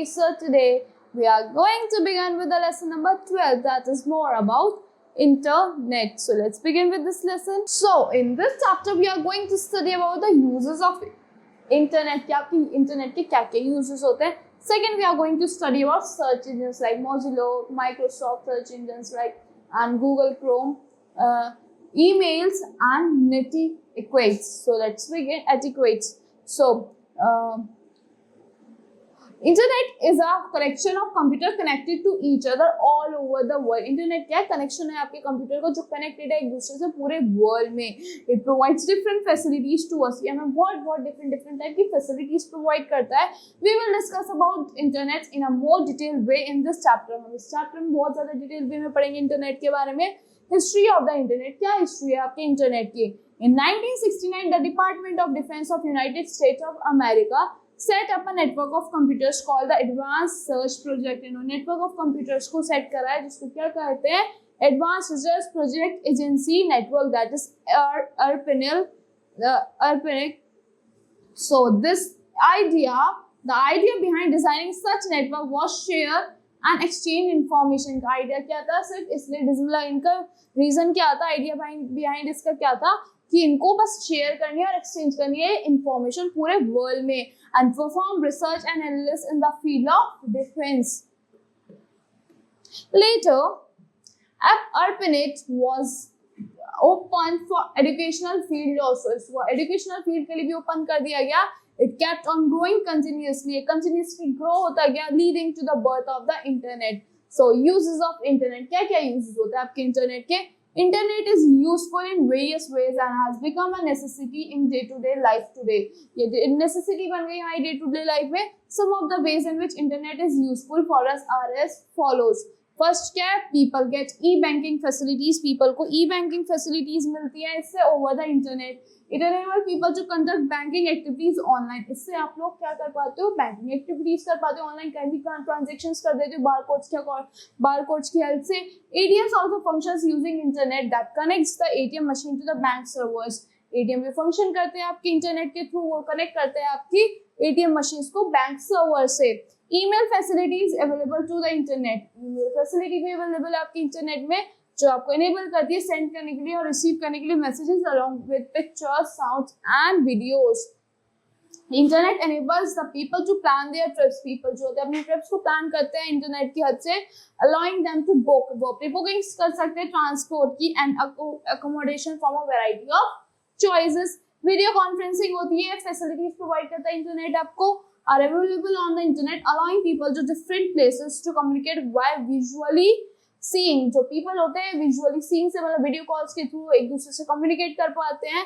So today we are going to begin with the lesson number 12, that is more about internet. So let's begin with this lesson. So in this chapter we are going to study about the uses of internet. कि आपकी internet के क्या-क्या uses होते हैं. Second, we are going to study about search engines like Mozilla, Microsoft search engines like and Google Chrome, emails and etiquettes. So let's begin etiquettes. So internet is a collection of computer connected to each other all over the world. Internet क्या है? Connection है आपके computer को जो connected है एक दूसरे से पूरे world में. It provides different facilities to us. ये हमें बहुत different type की facilities provide करता है. We will discuss about internet in a more detailed way in this chapter. हम इस chapter में बहुत ज़्यादा detailed way में पढ़ेंगे internet के बारे में. History of the internet. क्या history है आपके internet की? In 1969, the Department of Defense of United States of America set up a network of computers called the Advanced Search Project. इन्होंने network of computers को set करा है जिसको क्या कहते हैं? Advanced Research Project Agency Network, that is ARPANET. So this idea, the idea behind designing such network was share and exchange information. का idea क्या था? सिर्फ इसलिए डिजिटल इनका reason क्या था? Idea behind इसका क्या था? कि इनको बस शेयर करनी है और एक्सचेंज करनी है इंफॉर्मेशन पूरे वर्ल्ड में and perform research and analysis in the field of defence. Later ARPANET was open for educational field also. इसको एजुकेशनल फील्ड के लिए भी ओपन कर दिया गया. It kept on growing continuously grow होता गया, leading to the birth of the internet. So uses of internet, क्या क्या uses होते हैं आपके इंटरनेट के? Internet is useful in various ways and has become a necessity in day-to-day life today. ये necessity बन गई हमारी day-to-day life में. Some of the ways in which internet is useful for us are as follows. First क्या है? People get e-banking facilities. People को e-banking facilities मिलती है इससे over the internet. It enables people to conduct banking activities online. इससे आप लोग क्या कर पाते हो? Banking activities कर पाते हो online. कहीं भी transactions कर देते हो barcodes की help से. ATMs also functions using internet that connects the ATM machine to the bank servers. ATM भी function करते हैं आपके internet के through, वो connect करते हैं आपकी ATM machines को bank server से. Email facilities available to the internet. Email facility भी available है आपके internet में जो आपको enable करती है send करने के लिए और receive करने के लिए messages along with pictures, sounds and videos. Internet enables the people to plan their trips. People जो होते हैं अपने trips को plan करते हैं internet की हद से, allowing them to book. वो अपनी bookings कर सकते हैं transport की and accommodation from a variety of choices. Video conferencing होती है, facilities provide करता है internet आपको, are available on the internet, allowing people to different places to communicate while visually seeing. जो people होते हैं visually seeing से मतलब video calls के through एक दूसरे से communicate कर पाते हैं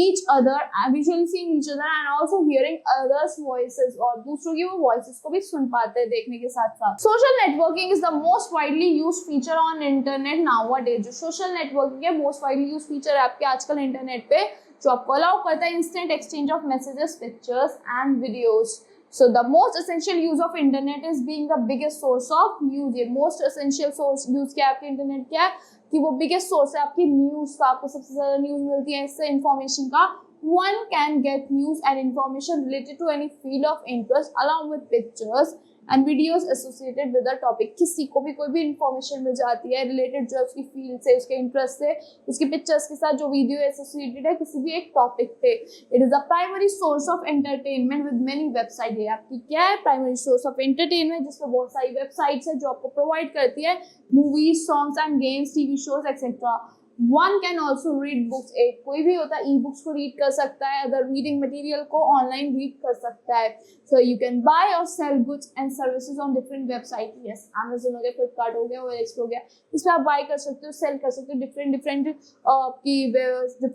each other, visually seeing each other and also hearing others voices और दूसरों की वो voices को भी सुन पाते हैं देखने के साथ साथ. Social networking is the most widely used feature on internet nowadays. जो social networking है most widely used feature है आपके आजकल internet पे जो आपको allow करता है instant exchange of messages, pictures and videos. So the most essential use of internet is being the biggest source of news. ये most essential source use क्या है आपके internet क्या है कि वो biggest source है आपकी news का, आपको सबसे ज़्यादा news मिलती है इससे information का. One can get news and information related to any field of interest along with pictures and videos associated with the topic. किसी को भी कोई भी information मिल जाती है related जो उसकी field से, उसके interest से, उसकी pictures के साथ जो video associated है किसी भी एक topic पे. It is a primary source of entertainment with many websites. ये आपकी क्या है? Primary source of entertainment जिसमें बहुत सारी websites है जो आपको provide करती है movies, songs and games, TV shows etc. One can also read books. एक कोई भी होता है e-books को read कर सकता है, अदर reading material को online read कर सकता है. So you can buy or sell goods and services on different websites. Yes, Amazon हो गया, Flipkart हो गया, OLX हो गया. इसमें आप buy कर सकते हो, sell कर सकते हो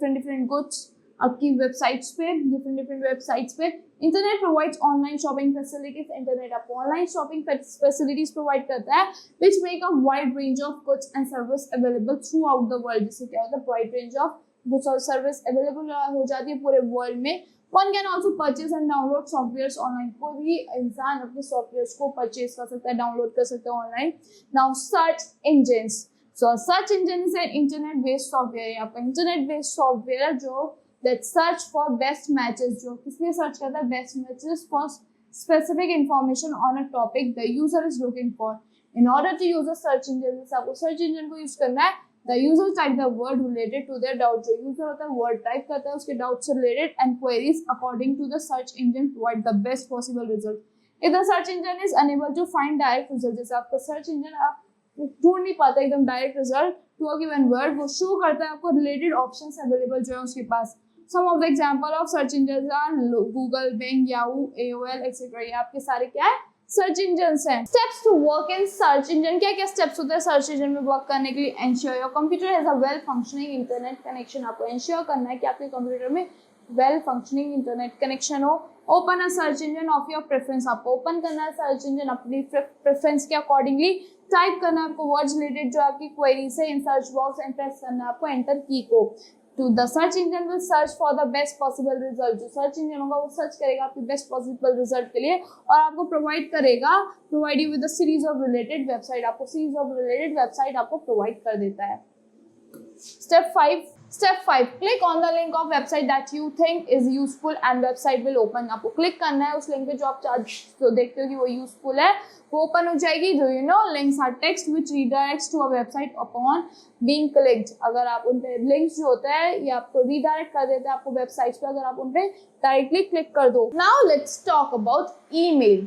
different goods आपकी websites पे, different websites पे. Internet provides online shopping facilities. Internet आपको online shopping facilities provide करता है, which make a wide range of goods and service available throughout the world. जिससे क्या होता है? Wide range of goods और service available हो जाती है पूरे world में. One can also purchase and download softwares online. कोई भी इंसान अपने softwares को purchase कर सकता है, download कर सकता है online. Now search engines. So search engine is an internet-based software. आपका internet-based software जो that search for best matches. जो किस लिए search करता है? Best matches for specific information on a topic the user is looking for. In order to use a search engine, जैसे आपको search engine को use करना है, the user type the word related to their doubt. जो user होता है word type करता है उसके doubt से related and queries according to the search engine provide the best possible result. If the search engine is unable to find direct result, जैसे आपका search engine आप ढूंढ नहीं पाता एकदम direct result to a given word, वो show करता है आपको related options available जो है उसके पास. Some of the example of search engines are Google, Bing, Yahoo, AOL, etc. ये आपके सारे क्या है सर्च इंजन हैं. Steps to work in search engine, क्या क्या स्टेप्स होते हैं सर्च इंजन में वर्क करने के लिए. Ensure your computer has a well functioning internet connection. आपको एंश्योर करना है कि आपके कंप्यूटर में वेल फंक्शनिंग इंटरनेट कनेक्शन हो. Open a search engine of your preference. आपको ओपन करना है सर्च इंजन अपनी प्रेफरेंस के अकॉर्डिंगली. टाइप करना है आपको वर्ड्स रिलेटेड जो आपकी क्वेरीज है in search box and press करना है आपको एंटर की को. To the search engine will search for the best possible result. जो सर्च इंजन होगा वो सर्च करेगा आपकी बेस्ट पॉसिबल रिजल्ट के लिए और आपको provide you with a series of related website. आपको सीरीज ऑफ रिलेटेड वेबसाइट आपको प्रोवाइड कर देता है. Step 5, click on the link of website that you think is useful and website will open. आपको क्लिक करना है उस लिंक पे जो आप तो देखते हो कि वो यूजफुल है, वो ओपन हो जाएगी. जो links are text which redirects to a website upon being clicked. अगर आप उन पे लिंक्स जो होता है ये आपको रिडायरेक्ट कर देता है आपको वेबसाइट्स पे अगर आप उन पे डायरेक्टली क्लिक कर दो. Now let's talk about email.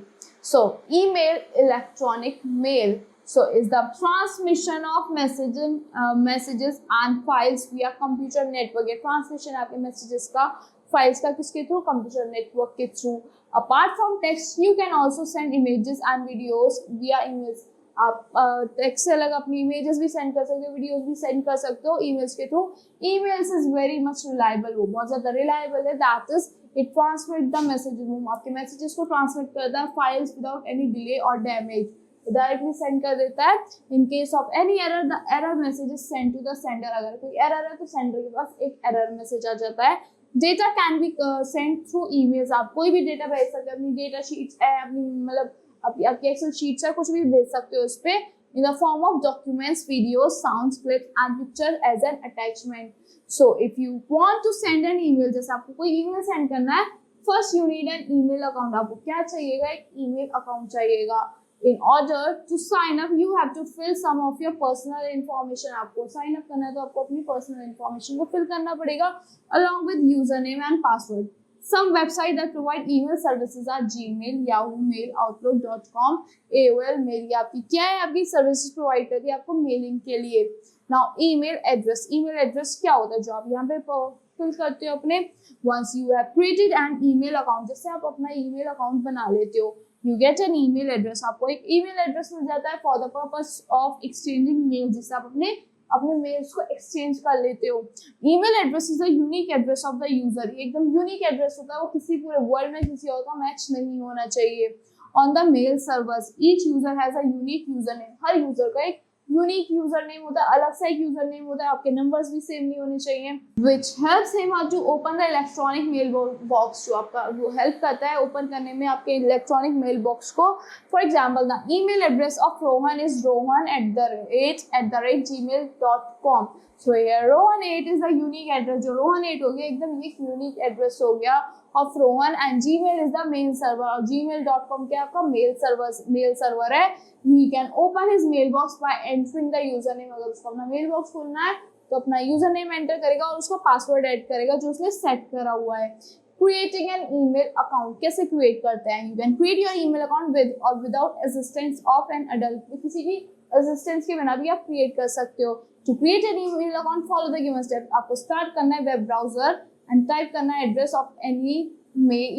So email, electronic mail. So is the transmission of messages and files via computer network. ये transmission आपके messages का files का किसके थ्रू, computer network के through. Apart from text, you can also send images and videos via emails. आप text से अलग अपनी images भी send कर सकते हो, videos भी send कर सकते हो emails के through. Emails is very much reliable. वो बहुत ज़्यादा reliable है. That is, it transmit the messages. वो आपके messages को transmit करता है files without any delay or damage. Directly send कर देता है. In case of any error the error message is send to the sender. अगर कोई एरर है तो सेंडर के पास एक एरर मैसेज आ जाता है. Data can be send through emails. आप कोई भी डेटा भेज सकते हो, अपनी डेटा शीट्स है, अपनी मतलब आपकी एक्सेल शीट्स है, कुछ भी भेज सकते हो उस पे in the form of documents, videos, sounds, clips and picture as an attachment. So if you want to send an email, जैसे आपको कोई ईमेल सेंड करना है, first you need an email account. आपको क्या चाहिएगा, एक ईमेल अकाउंट चाहिएगा. In order to sign up, you have to fill some of your personal information. आपको sign up करना है तो आपको अपनी personal information को fill करना पड़ेगा along with username and password. Some websites that provide email services are Gmail, Yahoo Mail, Outlook.com, AOL Mail. ये आपकी क्या है, आपकी services provide करती है आपको mailing के लिए. Now email address. Email address क्या होता है जो आप यहाँ पे fill करते हो अपने. Once you have created an email account, जैसे आप अपना email account बना लेते हो, you get an email address. आपको एक email address मिल जाता है for the purpose of exchanging mails, जिससे आप अपने मेल्स को एक्सचेंज कर लेते हो. Email address is the unique address of the user. ये एकदम यूनिक एड्रेस होता है, वो किसी पूरे वर्ल्ड में किसी और का मैच नहीं होना चाहिए. On the mail servers each user has a unique user name. हर यूजर का एक यूनिक यूजर नेम होता है, अलग सा एक यूजर नेम होता है. आपके नंबर्स भी सेम नहीं होने चाहिए. Which helps him to open the electronic mail box. जो आपका वो हेल्प करता है ओपन करने में आपके इलेक्ट्रॉनिक मेल बॉक्स को. For example the email address of Rohan is rohan@gmail.com. So here rohan8 is the unique address. जो rohan8 हो गया एकदम एक यूनिक एड्रेस हो गया of Rohan, and Gmail is the main server. और gmail.com क्या आपका मेल सर्वर है. He can open his mailbox by entering the username. अगर उसको अपना मेलबॉक्स खोलना है तो अपना यूजर नेम एंटर करेगा और उसको पासवर्ड ऐड करेगा जो उसने सेट करा हुआ है. क्रिएटिंग एन ईमेल अकाउंट कैसे क्रिएट करते हैं. You can create your email account with और without assistance of an adult. किसी की असिस्टेंस के बिना भी आप क्रिएट कर सकते हो. To create an email account follow the given step. आपको स्टार्ट करना है वेब ब्राउजर एंड टाइप करना है address of any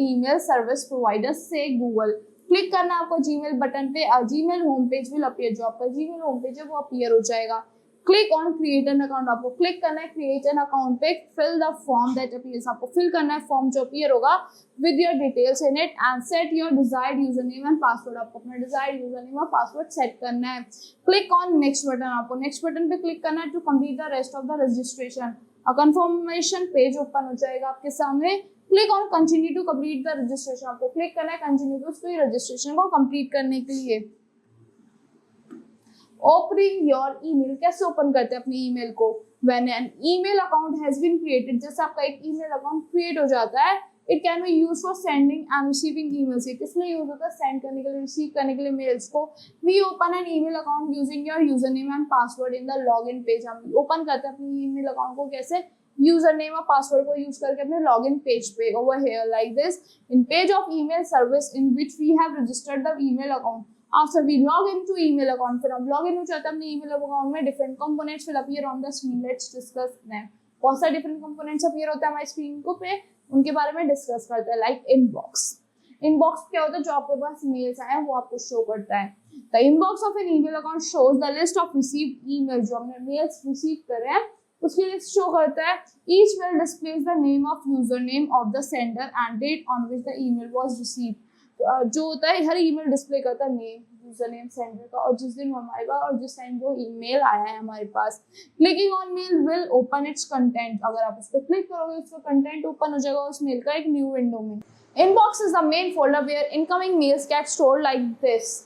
email service provider से गूगल. क्लिक करना है आपको जीमेल बटन पे. Gmail home page will appear. जो आपका जीमेल होम पेज है वो अपीयर हो जाएगा. Click on create an account. आपको क्लिक करना है क्रिएट एन अकाउंट पे. Fill the form that appears. आपको फिल करना है फॉर्म जो अपीयर होगा with your details in it and set your desired user name and password. आपको अपना डिजायर्ड यूजर नेम और पासवर्ड सेट करना है. Click on next button. आपको नेक्स्ट बटन पे क्लिक करना है to complete the rest of the registration. A confirmation page open हो जाएगा आपके सामने. Click on continue to complete the registration. आपको क्लिक करना है कंटिन्यू टू उसको रजिस्ट्रेशन को कंप्लीट करने के लिए. Opening your email. कैसे ओपन करते हैं अपनी ईमेल को. When an email account has been created. जैसे आपका एक ईमेल अकाउंट क्रिएट हो जाता है it can be use for sending and receiving emails. ये किस लिए यूज होता है? सेंड करने के लिए, रिसीव करने के लिए मेल्स को। We open an email account using your user name and password in the log in page. हम ओपन करते हैं अपनी ईमेल अकाउंट को कैसे? यूजर नेम और पासवर्ड को यूज करके अपने लॉगिन पेज पे। Over here like this in page of email service in which we have registered the email account. After we log in to email account, फिर हम log in हो जाते हैं अपने ईमेल अकाउंट में। Different components will appear on the screen, let's discuss them. बहुत सारे different components appear होते हैं हमारी स्क्रीन को पे, उनके बारे में डिस्कस करते हैं। Like inbox. इनबॉक्स क्या होता है? जो आपके पास मेल्स आए वो आपको शो करता है। The inbox of an email account shows the list of received email. जो हमने मेल्स रिसीव करे हैं उसकी लिस्ट शो करता है। Each mail displays the name of user name of the sender and date on which the email was received. जो होता है हर ईमेल डिस्प्ले करता है नेम, यूजर नेम सेंडर का, और जिस दिन वो हमारे पास और जिस टाइम वो ईमेल आया है हमारे पास। Clicking on mail will open its content. अगर आप उस पर क्लिक करोगे उसका कंटेंट ओपन हो जाएगा उस मेल का एक न्यू विंडो में। Inbox is the main folder where incoming mails get stored like this.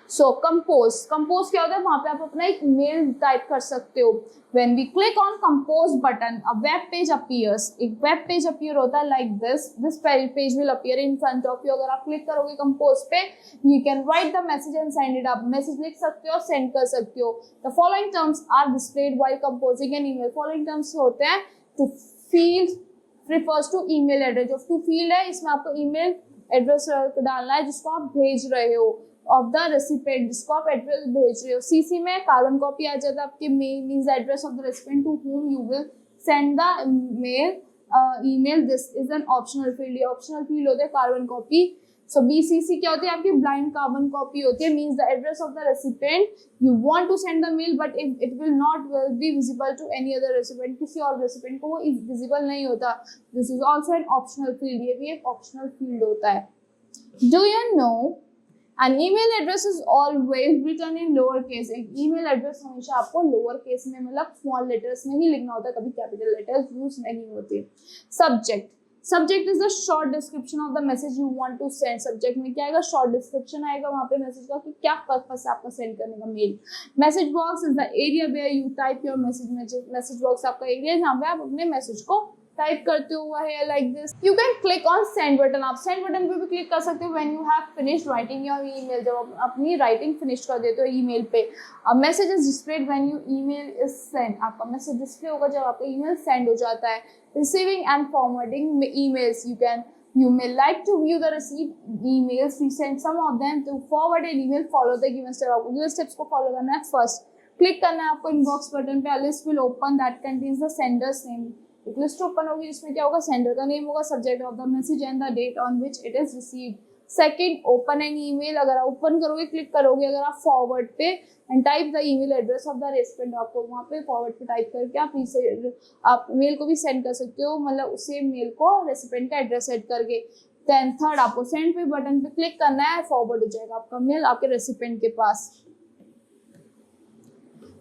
So compose. Compose क्या होता है? वहां पे आप अपना एक मेल टाइप कर सकते हो। When we click on compose button, a web page appears. एक web page appear होता है like this. This page will appear in front of you. अगर आप क्लिक करोगे compose पे, you can write the message and send it up. Message लिख सकते हो, send कर सकते हो। The following terms are displayed while composing an email. Following terms होते हैं to field refers to email address. जो to field है इसमें आपको email address डालना है जिसको आप भेज रहे हो, ऑफ द रेसिपिएंट जिसको आप एड्रेस भेज रहे हो। सीसी में कार्बन कॉपी आ जाता है आपके mail means address of the recipient to whom you will send the mail email. This is an optional field. ये ऑप्शनल फील्ड होते हैं कार्बन कॉपी। सो बीसीसी क्या होती है? आपकी ब्लाइंड कार्बन कॉपी होती है, means the address of the recipient you want to send the mail but it will not be visible to any other recipient. किसी और रेसिपिएंट को वो विजिबल नहीं होता। This is also an optional field. ये भी एक ऑप्शनल फील्ड होता है। Do you know An email address is always written in lower case. एक email address हमेशा आपको lower case में मतलब small letters में ही लिखना होता है, कभी capital letters use नहीं होते। Subject. Subject is the short description of the message you want to send. Subject में क्या आएगा? Short description आएगा वहाँ पे message का कि क्या purpose है आपका send करने का mail. Message box is the area where you type your message. Message box आपका area है जहाँ पे आप अपने message को टाइप करते हुआ है like this. You can click on send button. आप सेंड बटन पे भी क्लिक कर सकते हो when you have finished writing your email. जब आप अपनी राइटिंग फिनिश कर देते हो ईमेल पे। Message is displayed when you email is send. आपका मैसेज डिस्प्ले होगा जब आपका ईमेल सेंड हो जाता है। Receiving end forwarding emails. You may like to view the received emails. We send some of them to forward an email. Follow the given step. आपको given steps को follow करना है। First, क्लिक करना है आपको इनबॉक्स बटन पे। A list will open that contains the sender's name. एक list open होगी जिसमें क्या होगा? सेंडर का नेम होगा, subject of the message and the date on which it is received. Second, open an email. अगर आप ओपन करोगे, क्लिक करोगे अगर आप फॉरवर्ड पे and type the email address of the recipient. आपको वहाँ पे फॉरवर्ड पे टाइप करके आप मेल को भी सेंड कर सकते हो, मतलब उसे मेल को रेसिपिएंट का एड्रेस सेट करके। देन थर्ड, आपको सेंड पे बटन पे क्लिक करना है, फॉरवर्ड हो जाएगा आपका मेल आपके रेसिपिएंट के पास।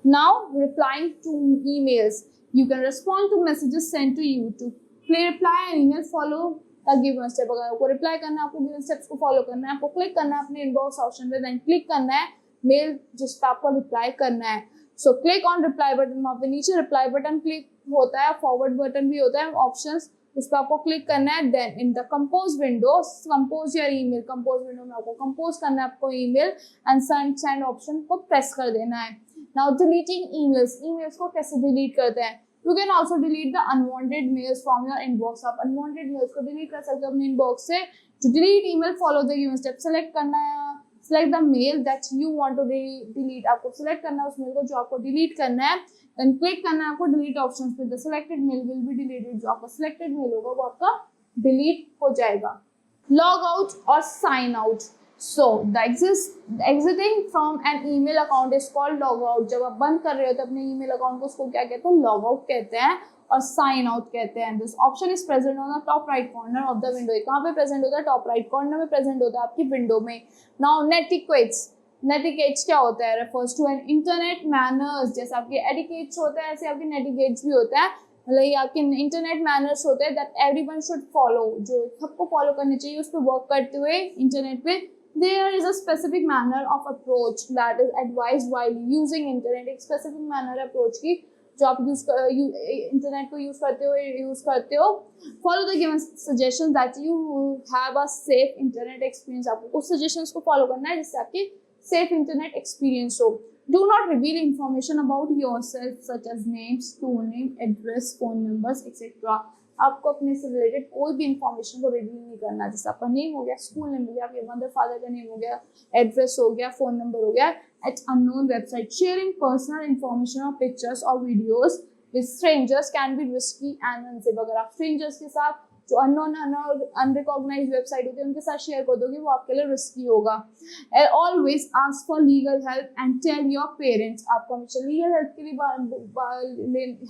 Now replying to emails. You can respond to messages sent to you. To reply an email, follow the given step. अगर आपको रिप्लाई करना है, आपको given steps को फॉलो करना है, आपको क्लिक करना है अपने इनबॉक्स ऑप्शन पे, देन क्लिक करना है मेल जिस पे आपको रिप्लाई करना है। So click on reply button. वहाँ पे नीचे रिप्लाई बटन क्लिक होता है, फॉरवर्ड बटन भी होता है, ऑप्शंस उस पर आपको क्लिक करना है। Then in the compose window, compose your email. Compose window में आपको कंपोज करना है आपको ईमेल एंड सेंड ऑप्शन को प्रेस कर देना है। Now deleting emails. ईमेल्स को कैसे डिलीट करते हैं? You can also delete the unwanted mails from your inbox. आप unwanted mails को delete कर सकते हो अपने inbox से। To delete email, follow the given steps. Select करना है, select the mail that you want to delete. आपको select करना है उस mail को जो आपको delete करना है। Then click करना है आपको delete options पे। The selected mail will be deleted. जो आपका selected mail होगा वो आपका delete हो जाएगा। Log out और sign out. So the exiting from an email account is called log out. जब आप बंद कर रहे हो तो अपने email account को उसको क्या कहते हैं? log out कहते हैं और sign out कहते हैं। This option is present on the top right corner of the window. कहाँ पे present होता है? top right corner में present होता है आपकी window में। Now netiquettes. Netiquettes क्या होता है? Refers to an internet manners. जैसे आपके etiquettes होते हैं ऐसे आपके netiquettes भी होता है। मतलब ये आपके इंटरनेट मैनर्स होते हैं that everyone should follow. जो सबको फॉलो करने चाहिए उस पर वर्क करते हुए इंटरनेट पे। There is a specific manner of approach that is advised while using internet. एक specific manner approach की जो आप इंटरनेट को यूज करते हो follow the given suggestion that you have a safe internet experience. आपको कुछ सजेशंस को फॉलो करना है जिससे आपकी सेफ इंटरनेट एक्सपीरियंस हो। Do not reveal information about yourself such as names, school name, address, phone numbers, etc. आपको अपने से रिलेटेड कोई भी इंफॉर्मेशन को रिवील नहीं करना, जैसे आपका नेम हो गया, स्कूल नेम हो गया, आपके मदर फादर का नेम हो गया, एड्रेस हो गया, फोन नंबर हो गया, at unknown website. Sharing personal information और पिक्चर्स और videos with strangers can be risky and unsafe. अगर आप स्ट्रेंजर्स के साथ, जो अननोन अनरिकॉग्नाइज्ड वेबसाइट होती है, उनके साथ शेयर कर दोगे, वो आपके लिए रिस्की होगा। Always ask for legal help and tell your parents. आपको हमेशा लीगल हेल्प के लिए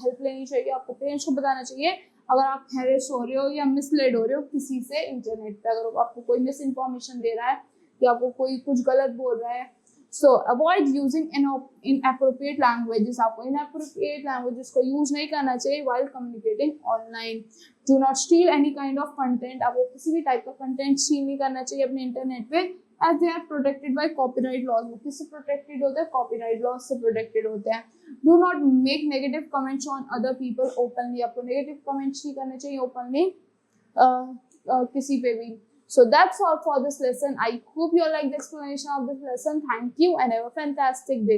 हेल्प लेनी चाहिए, आपको पेरेंट्स को बताना चाहिए अगर आप हैरेस हो रहे हो या मिसलेड हो रहे हो किसी से इंटरनेट पे, अगर आपको कोई मिस इन्फॉर्मेशन दे रहा है या आपको कोई कुछ गलत बोल रहा है। सो अवॉइड यूजिंग इनएप्रोप्रिएट लैंग्वेजेस। आपको इनएप्रोप्रिएट लैंग्वेजेस को यूज नहीं करना चाहिए while communicating online. Do not steel any kind of content. आपको किसी भी टाइप का कंटेंट स्टील नहीं करना चाहिए अपने इंटरनेट पे, as they are protected by copyright laws. वो किससे प्रोटेक्टेड होते हैं? कॉपीराइट लॉज से प्रोटेक्टेड होते हैं। Do not make negative comments on other people openly. आपको नेगेटिव कमेंट्स नहीं करने चाहिए ओपनली किसी पे भी। So that's all for this lesson. I hope you like the explanation of this lesson. Thank you and have a fantastic day.